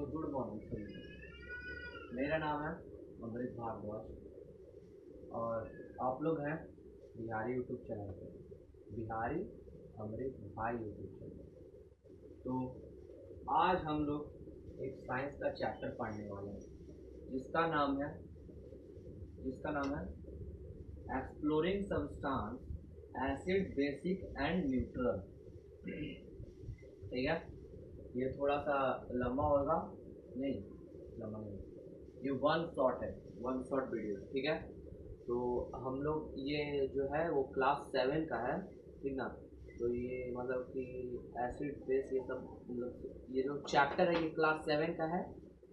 तो good morning सभी। मेरा नाम है अमृत भारद्वाज और आप लोग हैं बिहारी यूट्यूब चैनल पे, बिहारी अमृत भाई यूट्यूब चैनल। तो आज हम लोग एक साइंस का चैप्टर पढ़ने वाले हैं जिसका नाम है exploring substance acid basic and neutral. ठीक है, ये थोड़ा सा लंबा होगा, नहीं लंबा नहीं, ये वन शॉट वीडियो, ठीक है। तो हम लोग ये जो है वो क्लास 7 का है, ठीक ना। तो ये मतलब कि एसिड बेस ये सब मतलब ये जो चैप्टर है ये क्लास 7 का है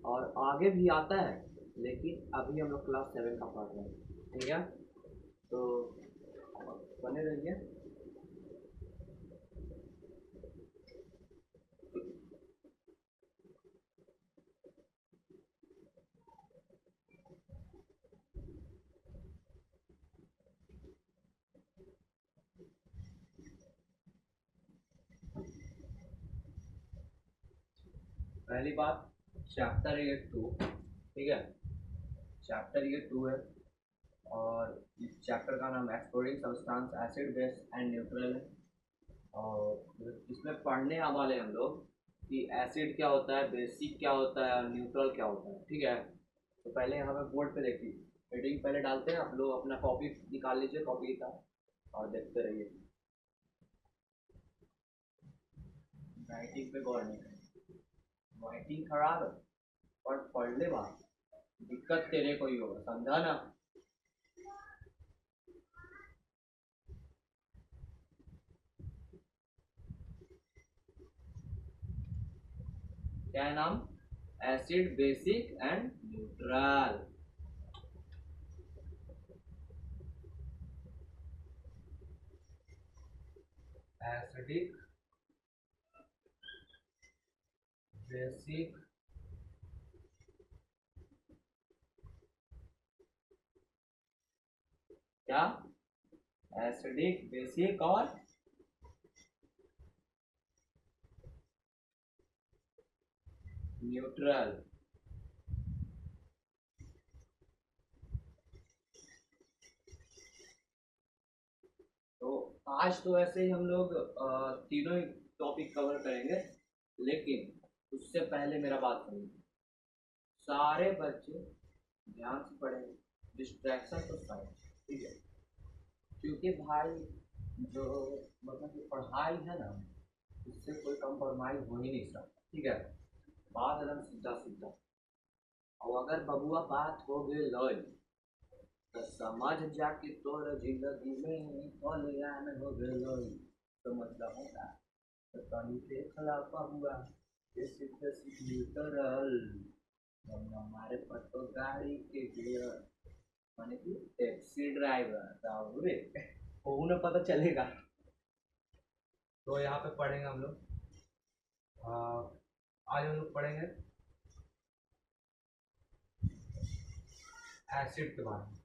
और आगे भी आता है, लेकिन अभी हम लोग क्लास 7 का पढ़ रहे हैं, ठीक है। तो बने रहिए। पहली बात, चैप्टर ये 2, ठीक है, चैप्टर ये 2 है और इस चैप्टर का नाम exploring substance acid base and neutral है। और इसमें पढ़ने वाले हम लोग कि एसिड क्या होता है, बेसिक क्या होता है और न्यूट्रल क्या होता है, ठीक है। तो पहले यहाँ पे बोर्ड पे देखिए, हेडिंग पहले डालते हैं, आप लोग अपना कॉपी निकाल लीजिए, कॉपी का, और देखते रहिए। राइटिंग पे गौर नहीं करें, राइटिंग खराब है और पढ़ ले बात, दिक्कत तेरे को ही होगा, समझा ना। क्या है नाम? Acid basic and neutral. Acidic, basic, क्या? एसिडिक, बेसिक और न्यूट्रल। तो आज तो ऐसे ही हम लोग तीनों ही टॉपिक कवर करेंगे, लेकिन उससे पहले मेरा बात सुनिए। सारे बच्चे ध्यान से पढ़ेंगे, डिस्ट्रैक्शन तो साइड, ठीक है। क्योंकि भाई जो मतलब कि पढ़ाई है ना, इससे कोई कम्प्रोमाइज हो ही नहीं सकता, ठीक है। बात एकदम सीधा सीधा। और अगर बबुआ बात हो गई लॉय, तो समझ जा कि तोर जिंदगी में कल्याण हो गलो, तो मतलब होगा तो तनी पे खला बबुआ जैसे जैसे उतरल हम हमारे पर तो गाड़ी के गियर, माने कि टैक्सी ड्राइवर दाऊरे वो उन्हें पता चलेगा। तो यहाँ पे पढ़ेंगे हम लोग, आज हम लोग पढ़ेंगे एसिड के बारे में,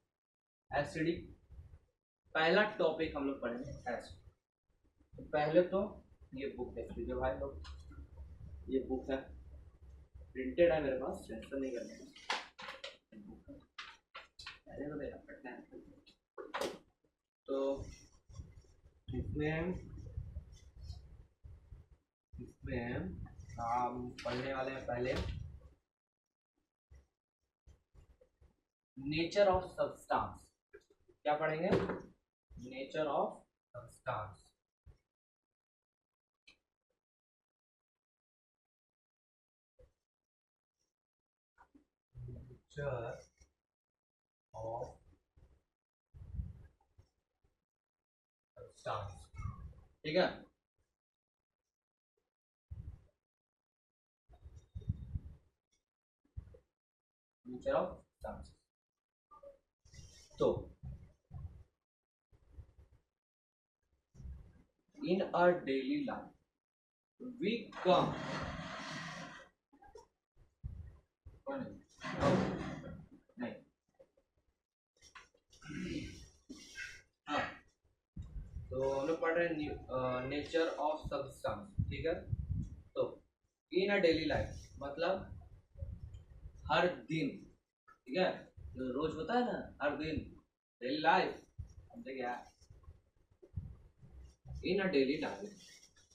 एसिडिक। पहला टॉपिक हम लोग पढ़ेंगे एसिड। तो पहले तो ये बुक देख लीजिए भाई लोग, ये बुक है, प्रिंटेड है मेरे पास, टेंशन नहीं करने का, बुक है पहले तो मेरा पढ़ना है। तो इसमें हम पढ़ने वाले हैं पहले नेचर ऑफ सब्सटेंस। क्या पढ़ेंगे? Nature of substance. Nature of substance, ठीक है। Nature of substance. तो in our daily life we come, नहीं, हाँ, तो हम लोग पढ़ रहे हैं नेचर ऑफ सब्सटेंस, ठीक है। तो इन अ डेली लाइफ मतलब हर दिन, ठीक है, जो रोज होता है ना, हर दिन, डेली लाइफ, समझे क्या? In a daily life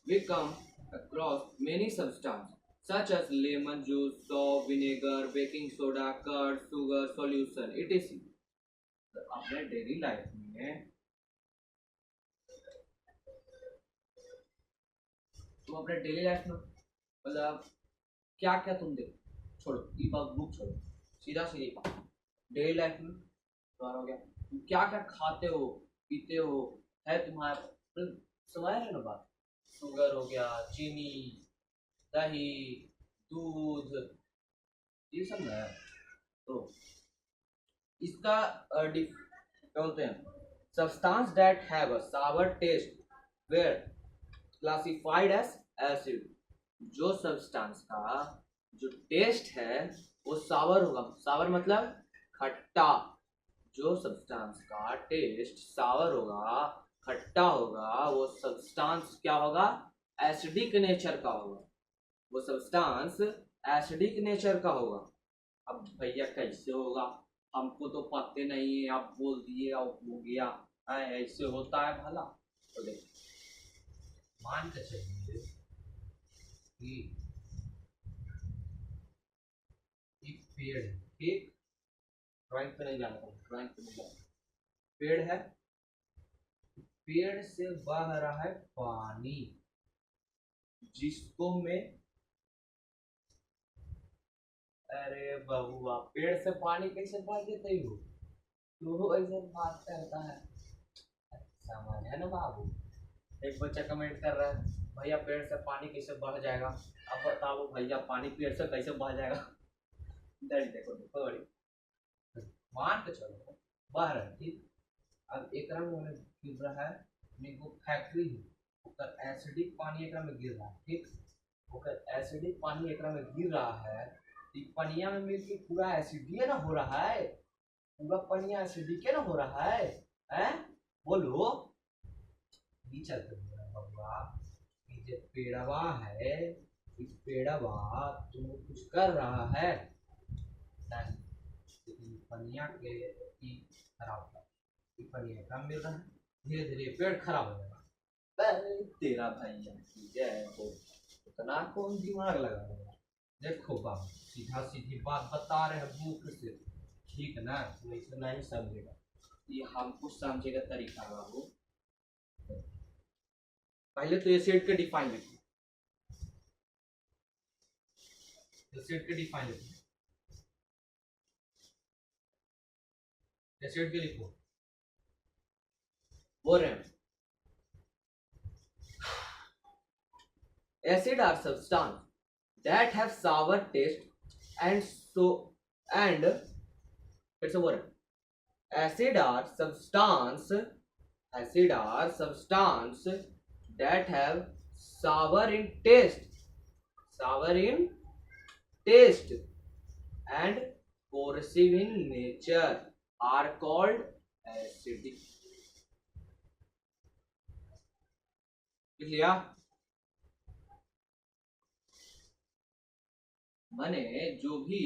we come across many substances such as lemon juice, soap, vinegar, baking soda, curd, sugar, solution, etc. तो अपने डेली लाइफ में तुम अपने डेली लाइफ में मतलब क्या क्या तुम देखो, छोड़ो ई बुक छोड़ो, सीधा सीधी बात, डेली लाइफ में तुम्हारा हो गया, तुम क्या क्या खाते हो, पीते हो, है तुम्हारा, समझ रहे हो ना बात? शुगर हो गया, चीनी, दही, दूध, ये सब है। तो इसका क्या बोलते हैं, substance that have a sour taste were classified as acid. जो सब्सटेंस का जो टेस्ट है वो सावर होगा, सावर मतलब खट्टा। जो सब्सटेंस का टेस्ट सावर होगा, खट्टा होगा, वो सब्सटेंस क्या होगा, एसिडिक नेचर का होगा। वो सब्सटेंस एसिडिक नेचर का होगा। अब भैया कैसे होगा, हमको तो पते नहीं है, आप बोल दिए अब हो गया, ऐसे होता है भला? तो देखो, मान के चलिए कि एक पेड़ है, ठीक, ड्राइंग पे नहीं जाना, ड्राइंग पे नहीं जाना, पेड़ है, पेड़ से बह रहा है पानी, जिसको मैं, अरे बहुआ, पेड़ से पानी कैसे बह देते हो, तो ऐसे बात करता है, समझ है ना बाबू? एक बच्चा कमेंट कर रहा है, भैया पेड़ से पानी कैसे बह जाएगा, अब बताओ भैया पानी पेड़ से कैसे बह जाएगा? डर देखो देखो बड़ी, मान के चलो बह रहा है, ठीक, अब एक में गिर रहा है, वो फैक्ट्री है, ओकर एसिडिक पानी एक में गिर रहा है, ठीक, ओकर एसिडिक पानी एक में गिर रहा है, पनिया में मिलके पूरा एसिडिक ना हो रहा है, पूरा पनिया एसिडिक ना हो रहा है, हैं? बोलो, ये चलते बबुआ, ये पेड़वा है, इस पेड़वा तुम कुछ कर रहा है नहीं, लेकिन पनिया के की खराब होगा, पनिया कम मिल रहा है, धीरे धीरे पेड़ खराब हो जाएगा। तेरा भैया जय हो, इतना कौन दिमाग लगा रहा है? देखो बाबू, सीधा सीधी बात बता रहे हैं बुक से, ठीक ना, वैसे नहीं समझेगा, ये हमको समझेगा तरीका है बाबू। पहले तो एसिड के डिफाइन लिखो, एसिड के डिफाइन लिखो, एसिड के लिखो, बोल रहे हैं acid are substance that have sour taste and so and it's a word, acid are substance, acid are substance that have sour in taste, sour in taste and corrosive in nature are called acidic। लिया, माने जो भी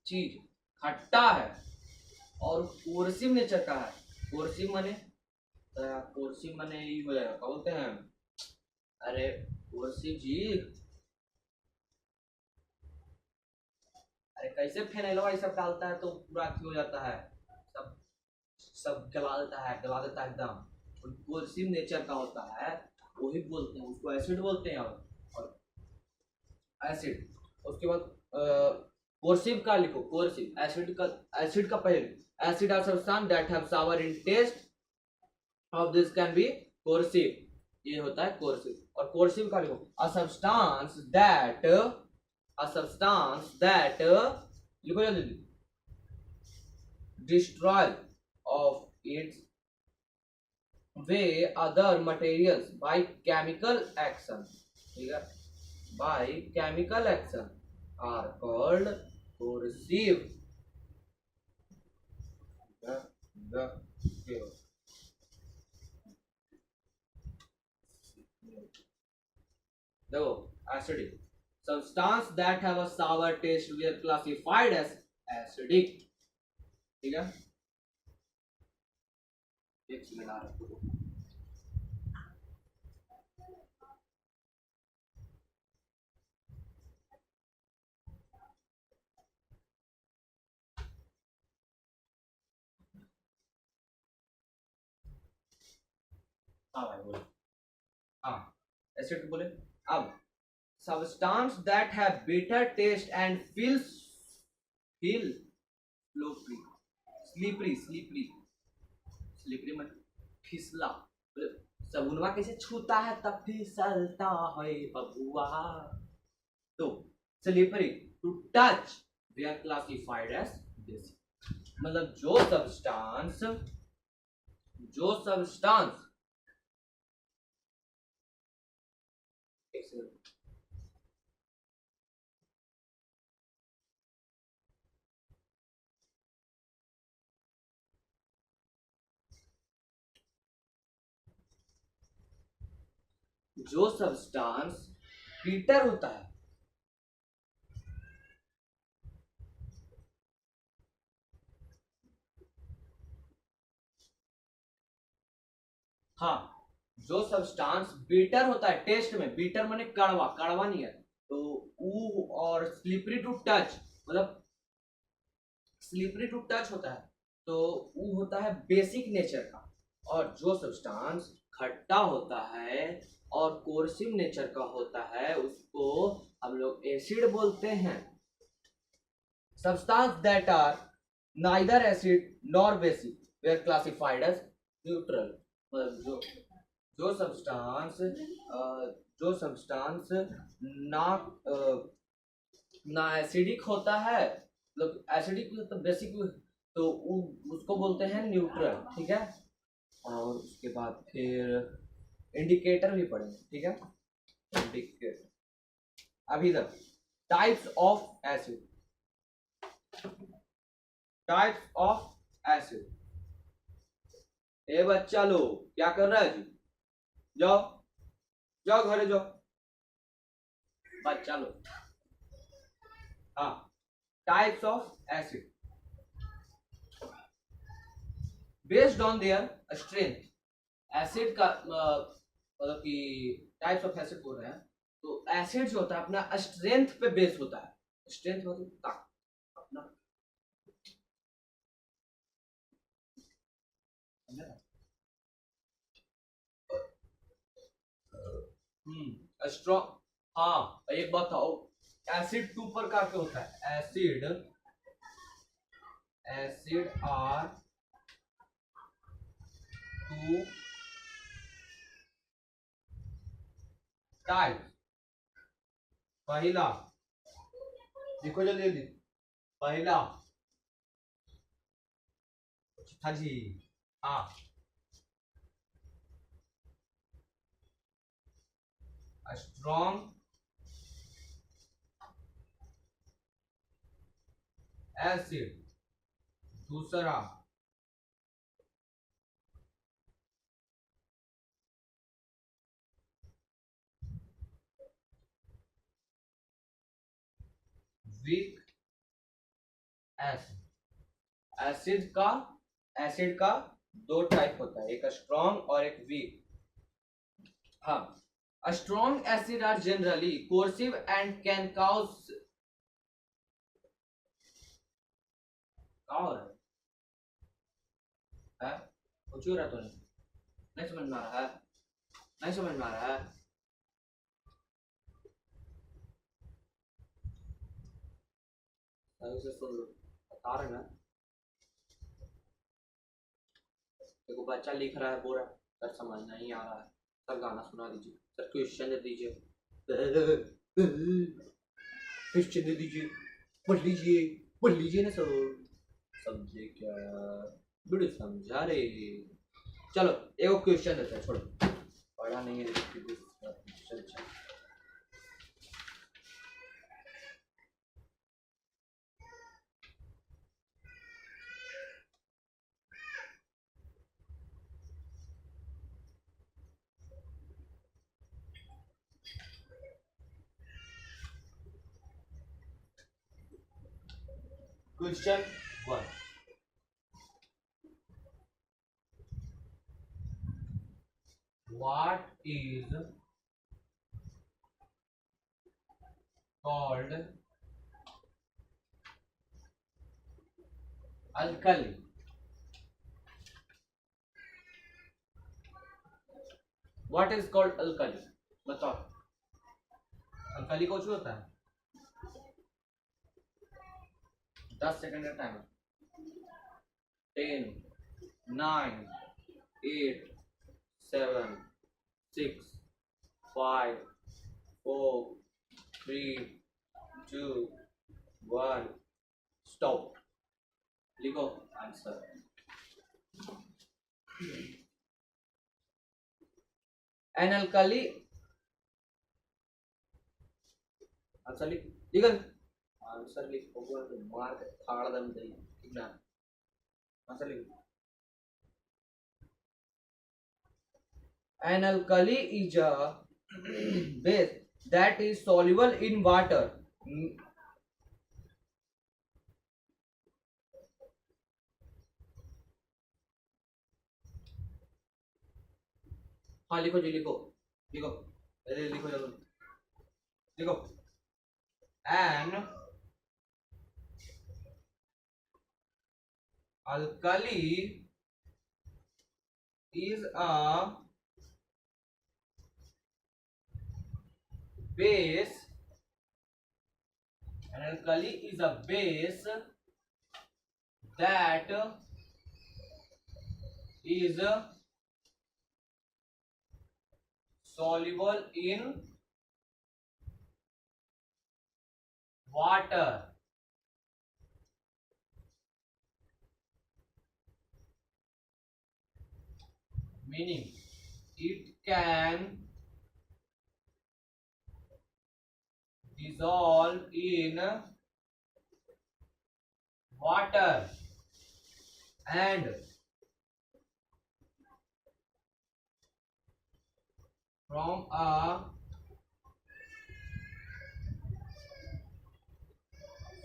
चीज खट्टा है और coercive nature का है, कोर्सिव माने, कोर्सिव माने ये हो जाएगा, क्या बोलते हैं, अरे कोर्सिव जी, अरे कैसे फेनैलवा ये सब डालता है तो पूरा हो जाता है, सब सब गला देता है, गला देता है एकदम, कोर्सिव नेचर का होता है, वही बोलते हैं, उसको एसिड बोलते हैं। और एसिड, उसके बाद कोर्सिव का लिखो, कोर्सिव, एसिड का पहले, acid are substance that have sour in taste, of this can be corrosive, ये होता है कोर्सिव। और कोर्सिव का लिखो, a substance that, a substance that, लिखो जल्दी, destroy of its way other materials by chemical action, ठीक है, by chemical action are called corrosive। देखो acidic, substance that have a sour taste were classified as acidic. ठीक है, एक minute आ रहा है। हाँ भाई बोले, हाँ एसिड बोले। अब substance that have bitter taste and feel slippery मतलब फिसला, सगुनवा कैसे छूता है तब फिसलता है बबुआ। तो slippery to touch we are classified as basic, मतलब जो सब्सटेंस जो सब्सटेंस बीटर होता है, हाँ जो सब्सटेंस बीटर होता है टेस्ट में, बीटर माने कड़वा, कड़वा नहीं है, तो ऊ और स्लिपरी टू टच मतलब स्लिपरी टू टच होता है तो वो होता है बेसिक नेचर का, और जो सब्सटेंस खट्टा होता है और कोर्सिव नेचर का होता है उसको हम लोग एसिड बोलते हैं। Substance that are neither acid nor basic they are classified as neutral, मतलब जो सब्सटेंस ना ना एसिडिक होता है, मतलब एसिडिक तो बेसिक, तो उसको बोलते हैं न्यूट्रल, ठीक है। और उसके बाद फिर इंडिकेटर भी पढ़ेंगे, ठीक है। इंडिकेटर अभी तक types of acid, types of acid. ए बच्चा लो क्या कर रहा है जी, जाओ जाओ घरे जाओ बच्चा लो। हाँ, types of acid based on their strength. Acid का मतलब कि टाइप्स ऑफ एसिड बोल रहे हैं तो एसिड जो होता है अपना स्ट्रेंथ पे बेस होता है, स्ट्रेंथ मतलब ताकत अपना। स्ट्रॉन्ग, हाँ एक बात था, एसिड टू प्रकार के होता है, एसिड आर टू टाइप। पहला देखो जल्दी जल्दी, पहला था जी, हाँ स्ट्रॉन्ग एसिड, दूसरा वीक एसिड। एसिड का दो टाइप होता है, एक स्ट्रॉन्ग और एक वीक। हाँ, strong acid are generally corrosive and can cause, क्या हो रहा है कुछ हो रहा तो नहीं समझ में आ रहा है, नहीं समझ में आ रहा है। सही से सुन लो, बता रहे ना, देखो बच्चा लिख रहा है बोल रहा है सर समझ नहीं आ रहा है, सर गाना सुना दीजिए, सर क्वेश्चन दे दीजिए, क्वेश्चन दे दीजिए, पढ़ लीजिए ना सर, समझे क्या बड़े समझा रहे। चलो एक क्वेश्चन देते हैं, छोड़ो पढ़ा नहीं है चल चल। Question 1, what is called alkali? What is called alkali? बताओ, alkali कुछ होता है? 10 सेकंड का टाइम। 10, 9, 8, 7, 6, 5, 4, 3, 2, 1, स्टॉप। लिखो आंसर। एन अल्कली, आंसर लिख, ठीक है आंसर लिखो तो मार के फाड़ दम दे, ठीक ना? आंसर लिखो। An alkali is a base that is soluble in water. हाँ लिखो जी, लिखो लिखो, लिखो जरूर लिखो। An alkali is a base. An alkali is a base that is soluble in water. Meaning it can dissolve in water and from a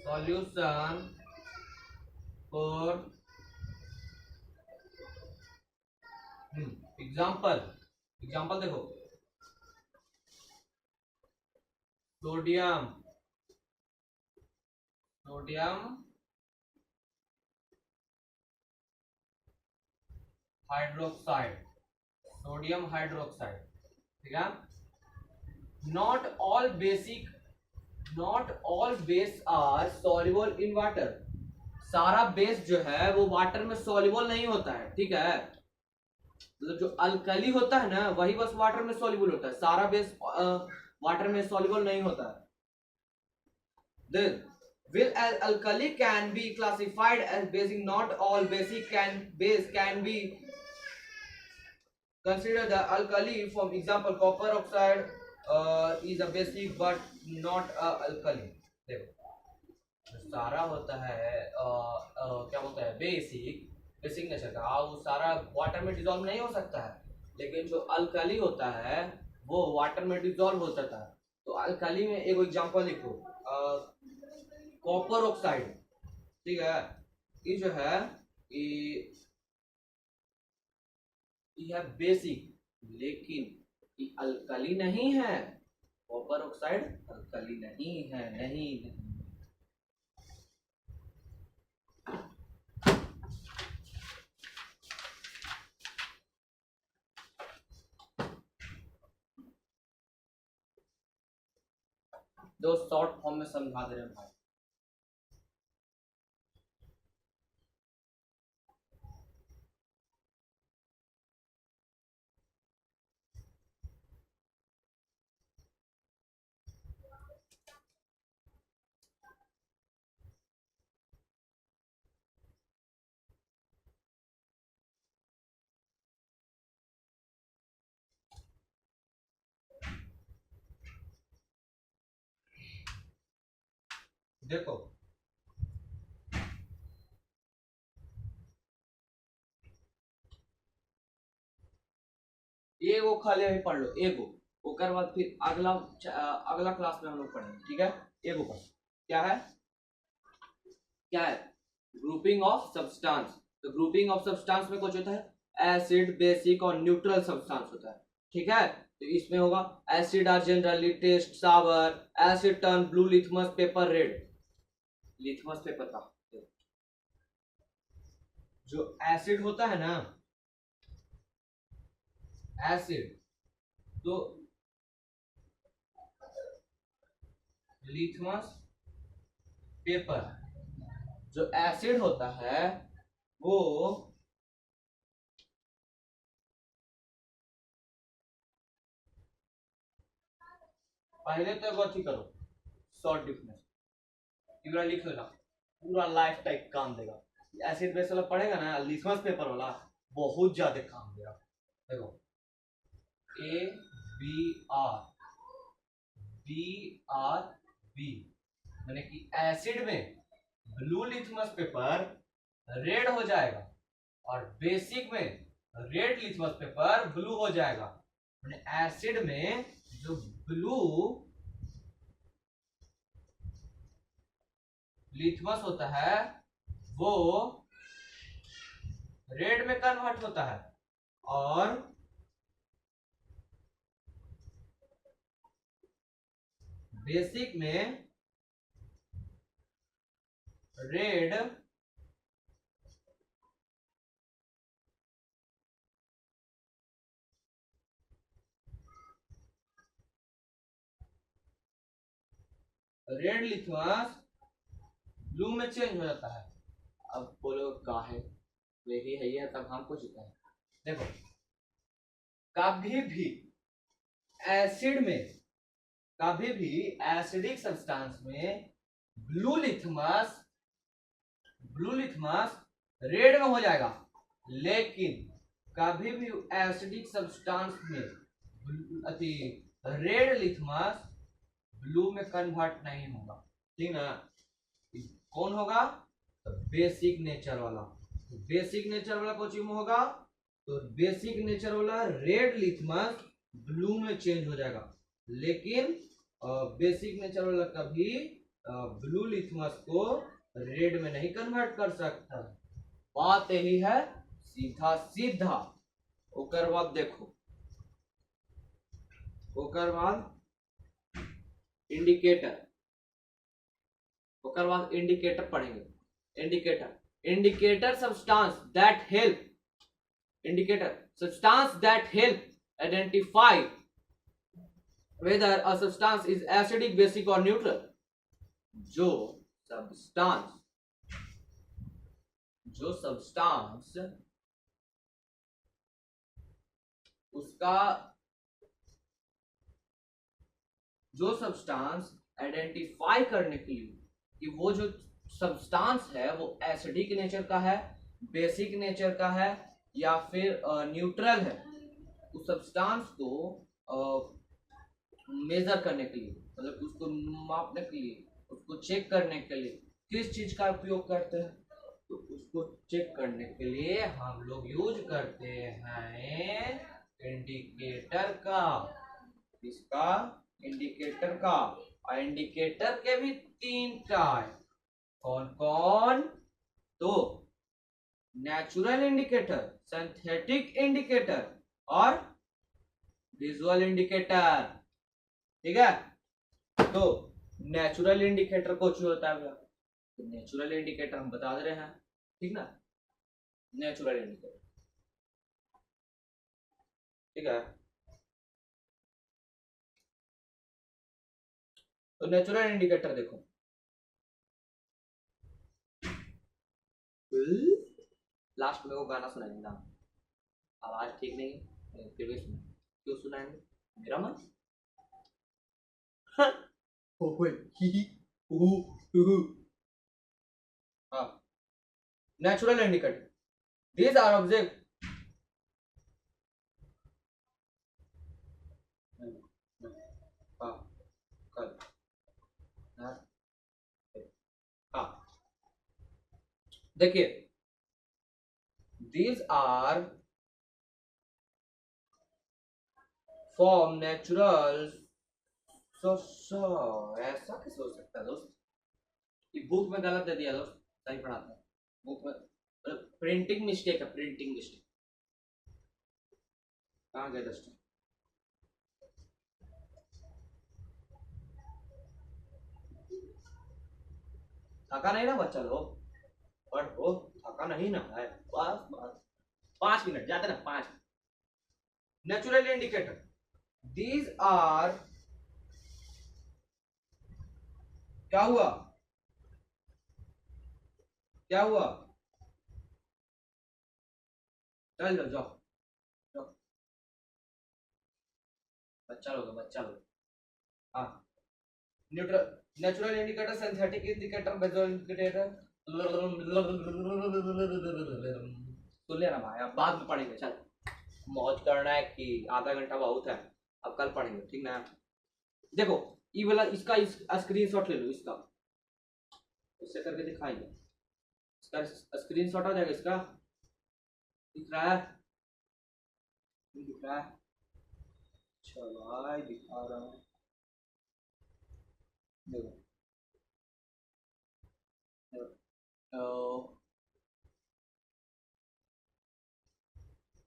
solution for example देखो, sodium hydroxide, ठीक है। Not all base are soluble in water. सारा base जो है वो water में soluble नहीं होता है, ठीक है। मतलब जो अल्कली होता है ना वही बस वाटर में सॉल्युबल होता है, सारा बेस वाटर में सॉल्युबल नहीं होता है। Then will alkali can be classified as basic? Not all basic base can be considered the alkali. For example, copper oxide is a basic but not a alkali. देखो सारा होता है क्या बोलता है, बेसिक नेचर का, वो सारा वाटर में डिसॉल्व नहीं हो सकता है, लेकिन जो अल्कली होता है वो वाटर में डिसॉल्व हो सकता है। तो अल्कली में एक एग्जांपल लिखो, कॉपर ऑक्साइड, ठीक है। ये जो है ये बेसिक, लेकिन ये अल्कली नहीं है। कॉपर ऑक्साइड अल्कली नहीं है, नहीं। दो शॉर्ट फॉर्म में समझा दे रहे हैं भाई। देखो एगो खाली अभी पढ़ लो, एगो ओकर बाद फिर अगला क्लास में हम लोग पढ़ेंगे, ठीक है। एगो पर क्या है ग्रुपिंग ऑफ सब्सटेंस। तो ग्रुपिंग ऑफ सब्सटेंस में कुछ होता है एसिड, बेसिक और न्यूट्रल सब्सटेंस होता है, ठीक है। तो इसमें होगा acid are generally taste sour, acid turn blue, litmus paper red. Litmus paper का जो एसिड होता है ना, एसिड, तो लिथमस पेपर जो एसिड होता है वो पहले तो गौर करो, शॉर्ट डिफरेंस पूरा लिख लो ना, पूरा लाइफ टाइम काम देगा। एसिड बेस वाला पढ़ेगा ना, लिथमस पेपर वाला बहुत ज्यादा काम देगा। देखो A B R, B R B, मैंने कि एसिड में ब्लू लिथमस पेपर रेड हो जाएगा और बेसिक में रेड लिथमस पेपर ब्लू हो जाएगा। मैंने एसिड में जो ब्लू लिथमस होता है वो रेड में कन्वर्ट होता है और बेसिक में रेड लिथमस ब्लू में चेंज हो जाता है। अब बोलो का है वही है ये, तब हमको जीता है। देखो कभी भी एसिड में, कभी भी एसिडिक सब्सटेंस में ब्लू लिथमस रेड में हो जाएगा, लेकिन कभी भी एसिडिक सब्सटेंस में अति रेड लिथमस ब्लू में कन्वर्ट नहीं होगा, ठीक ना। कौन होगा? तो बेसिक नेचर वाला। तो बेसिक नेचर वाला कौन में होगा? तो बेसिक नेचर वाला रेड लिथमस ब्लू में चेंज हो जाएगा, लेकिन बेसिक नेचर वाला कभी ब्लू लिथमस को रेड में नहीं कन्वर्ट कर सकता। बात यही है, सीधा सीधा। ओकर बाद देखो, ओकर बाद इंडिकेटर, ओकर बाद इंडिकेटर पढ़ेंगे। Indicator substance that help, indicator substance that help identify whether a substance is acidic, basic or neutral। जो सब्सटेंस उसका जो सब्सटेंस आइडेंटिफाई करने के लिए कि वो जो सब्सटेंस है वो एसिडिक नेचर का है, बेसिक नेचर का है या फिर न्यूट्रल है, उस सब्सटेंस को मेजर करने के लिए, मतलब उसको मापने के लिए, उसको चेक करने के लिए किस चीज का उपयोग करते हैं? तो उसको चेक करने के लिए हम लोग यूज करते हैं इंडिकेटर का। इसका इंडिकेटर का। और इंडिकेटर के भी 3 टाइप। कौन कौन? तो नेचुरल इंडिकेटर, सिंथेटिक इंडिकेटर और विजुअल इंडिकेटर, ठीक है। तो नेचुरल इंडिकेटर कुछ होता है, तो नेचुरल इंडिकेटर हम बता दे रहे हैं, ठीक ना। नेचुरल इंडिकेटर, ठीक है। तो नेचुरल इंडिकेटर देखो, लास्ट में वो गाना सुनाएंगे ना, आवाज ठीक नहीं है फिर भी सुना, क्यों सुनाएंगे? मेरा मन natural indicator, these are object देखिए, these are from natural ऐसा कैसे हो सकता है दोस्त? ये बुक में गलत दे दिया दोस्त, सही पढ़ाता है। प्रिंटिंग मिस्टेक है, प्रिंटिंग मिस्टेक। कहाँ गए डस्टर? थका नहीं ना बच्चा लोग? पढ़ो, थका नहीं ना है? बस बस 5 मिनट जाते ना, 5। नेचुरल इंडिकेटर, दीज आर, क्या हुआ? क्या हुआ? चल जाओ जाओ जाओ। बच्चा लोग, बच्चा लोग। हाँ, neutral, natural indicator, synthetic indicator, visual indicator. सुन लेना भाई, अब बाद में पढ़ेंगे। चल, मौज करना है कि आधा घंटा बहुत है, अब कल पढ़ेंगे, ठीक ना? देखो, ये वाला इसका स्क्रीनशॉट ले लो, इसका इससे करके दिखाइए। इसका स्क्रीनशॉट आ जाएगा, इसका दिख रहा है? दिख रहा है? अच्छा भाई, दिखा रहा हूँ, देखो।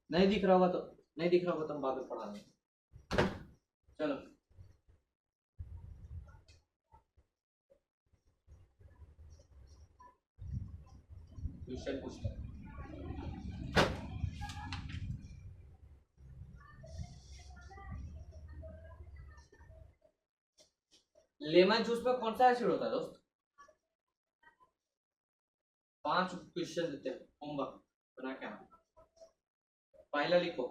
नहीं दिख रहा होगा तो, नहीं दिख रहा होगा तो हम बाद में पढ़ा लेंगे। चलो, क्वेश्चन पूछ लो। लेमन जूस में कौन सा एसिड होता है दोस्त? 5 क्वेश्चन देते हैं, होमवर्क बना के आना। पहला लिखो,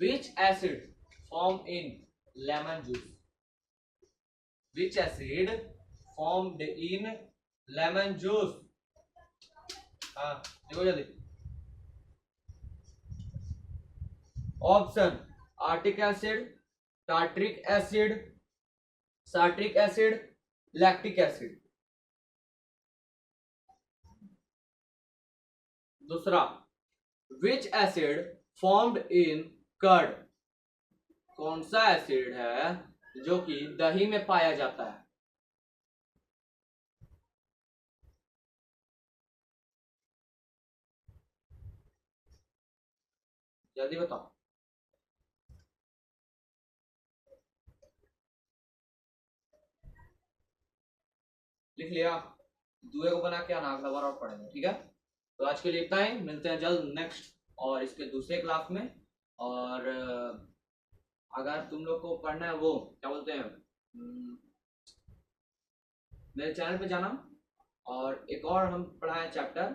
which acid formed in lemon juice? Which acid formed in lemon juice? हाँ, देखो जल्दी। ऑप्शन, आर्टिक acid, tartaric acid, citric acid, lactic acid. दूसरा, which acid formed in curd? कौन सा एसिड है जो कि दही में पाया जाता है? जल्दी बताओ। लिख लिया? दुए को बना के आना, अगला बार और पढ़ेंगे, ठीक है? तो आज के लिए इतना ही, मिलते हैं जल्द नेक्स्ट और इसके दूसरे क्लास में। और अगर तुम लोग को पढ़ना है वो क्या बोलते हैं, मेरे चैनल पे जाना, और एक और हम पढ़ाए चैप्टर,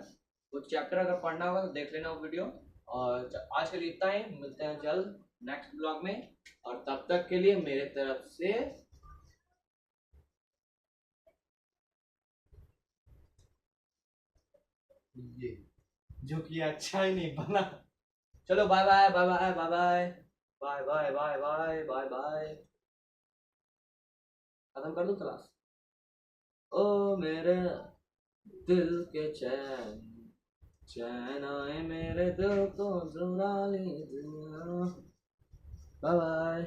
वो चैप्टर अगर पढ़ना होगा तो देख लेना वो वीडियो। और आज के लिए इतना ही, मिलते हैं जल्द नेक्स्ट ब्लॉग में, और तब तक के लिए मेरे तरफ से ये, जो कि अच्छा ही नहीं बना। चलो bye bye bye bye bye bye bye bye bye bye bye bye. खत्म कर दूं क्लास? ओ मेरे दिल के चैन, चैन आए मेरे दिल को चुरा लीजिए। Bye bye.